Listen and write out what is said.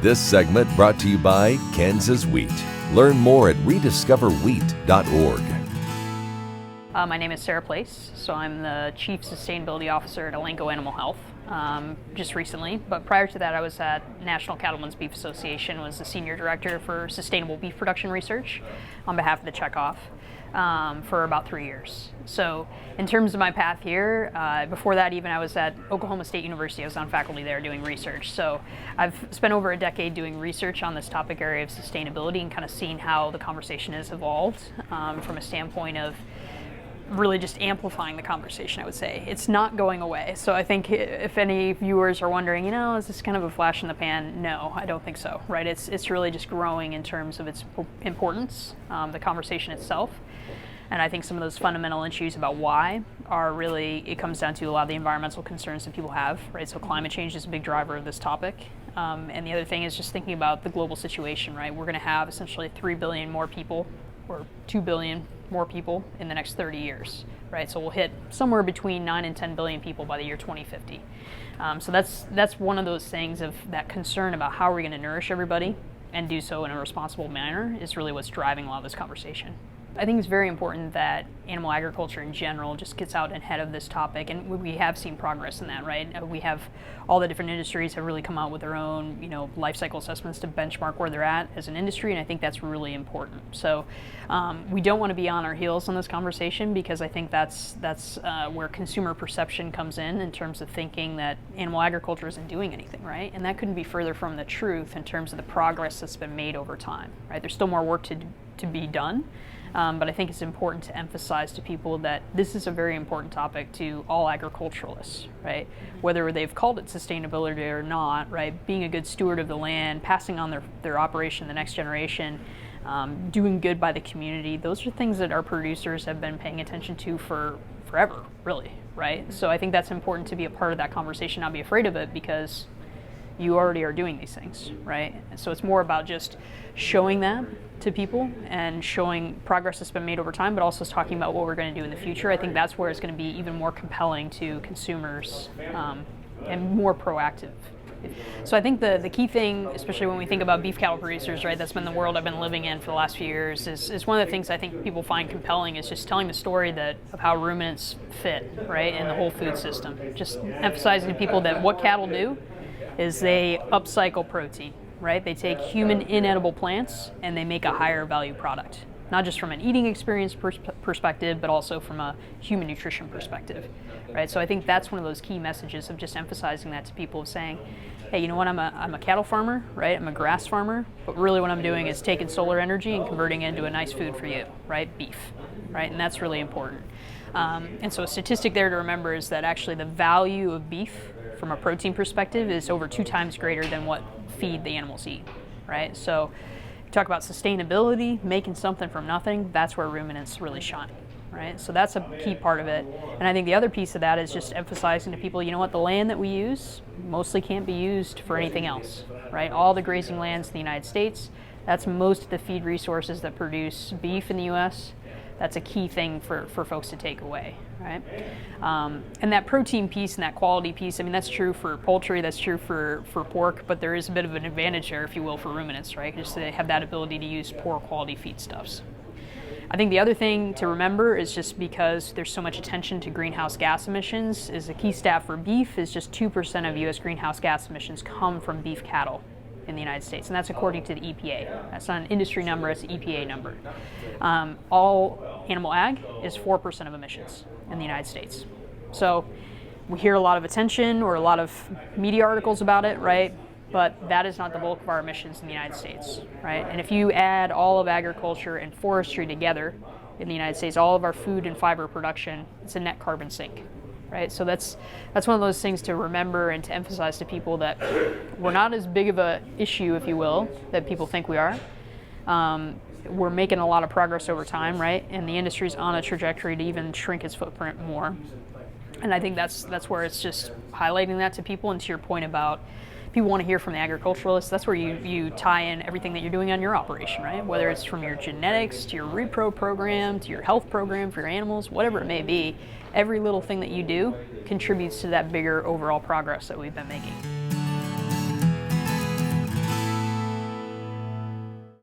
This segment brought to you by Kansas Wheat. Learn more at rediscoverwheat.org. My name is Sara Place, so I'm the Chief Sustainability Officer at Elanco Animal Health just recently. But prior to that, I was at National Cattlemen's Beef Association, was the Senior Director for Sustainable Beef Production Research on behalf of the Checkoff for about 3 years. So in terms of my path here, before that even I was at Oklahoma State University. I was on faculty there doing research. So I've spent over a decade doing research on this topic area of sustainability and kind of seeing how the conversation has evolved from a standpoint of really just amplifying the conversation, I would say. It's not going away. So I think if any viewers are wondering, is this kind of a flash in the pan? No, I don't think so, right? It's really just growing in terms of its importance, the conversation itself. And I think some of those fundamental issues about why are really, it comes down to a lot of the environmental concerns that people have, right? So climate change is a big driver of this topic. And the other thing is just thinking about the global situation, right? We're gonna have essentially 3 billion more people, or 2 billion more people in the next 30 years, right? So we'll hit somewhere between 9 and 10 billion people by the year 2050. So that's one of those things of that concern about how are we gonna nourish everybody and do so in a responsible manner is really what's driving a lot of this conversation. I think it's very important that animal agriculture in general just gets out ahead of this topic, and we have seen progress in that, right? We have all the different industries have really come out with their own, life cycle assessments to benchmark where they're at as an industry, and I think that's really important. So we don't want to be on our heels on this conversation because I think that's where consumer perception comes in terms of thinking that animal agriculture isn't doing anything, right? And that couldn't be further from the truth in terms of the progress that's been made over time, right? There's still more work to be done. But I think it's important to emphasize to people that this is a very important topic to all agriculturalists, right? Whether they've called it sustainability or not, right? Being a good steward of the land, passing on their operation to the next generation, doing good by the community, those are things that our producers have been paying attention to for forever, really, right? So I think that's important to be a part of that conversation, not be afraid of it, because you already are doing these things, right? And so it's more about just showing that to people and showing progress that's been made over time, but also talking about what we're going to do in the future. I think that's where it's going to be even more compelling to consumers and more proactive. So I think the key thing, especially when we think about beef cattle producers, right, that's been the world I've been living in for the last few years, is one of the things I think people find compelling is just telling the story of how ruminants fit, right, in the whole food system. Just emphasizing to people that what cattle do is they upcycle protein, right? They take human inedible plants and they make a higher value product, not just from an eating experience perspective, but also from a human nutrition perspective, right? So I think that's one of those key messages of just emphasizing that to people, of saying, hey, you know what, I'm a cattle farmer, right? I'm a grass farmer, but really what I'm doing is taking solar energy and converting it into a nice food for you, right? Beef, right? And that's really important. And so a statistic there to remember is that actually the value of beef from a protein perspective is over 2 times greater than what feed the animals eat, right? So talk about sustainability, making something from nothing, that's where ruminants really shine, right? So that's a key part of it. And I think the other piece of that is just emphasizing to people, you know what, the land that we use mostly can't be used for anything else, right? All the grazing lands in the United States, that's most of the feed resources that produce beef in the US. That's a key thing for folks to take away, right? And that protein piece and that quality piece, I mean, that's true for poultry, that's true for pork, but there is a bit of an advantage there, if you will, for ruminants, right? Just they have that ability to use poor quality feedstuffs. I think the other thing to remember is just because there's so much attention to greenhouse gas emissions, is a key stat for beef is just 2% of US greenhouse gas emissions come from beef cattle in the United States, and that's according to the EPA. That's not an industry number, it's an EPA number. All animal ag is 4% of emissions in the United States. So we hear a lot of attention or a lot of media articles about it, right? But that is not the bulk of our emissions in the United States, right? And if you add all of agriculture and forestry together in the United States, all of our food and fiber production, it's a net carbon sink. Right, so that's one of those things to remember and to emphasize to people that we're not as big of a issue, if you will, that people think we are. We're making a lot of progress over time, right? And the industry's on a trajectory to even shrink its footprint more. And I think that's where it's just highlighting that to people. And to your point about people want to hear from the agriculturalists, that's where you tie in everything that you're doing on your operation, right? Whether it's from your genetics to your repro program to your health program for your animals, whatever it may be, every little thing that you do contributes to that bigger overall progress that we've been making.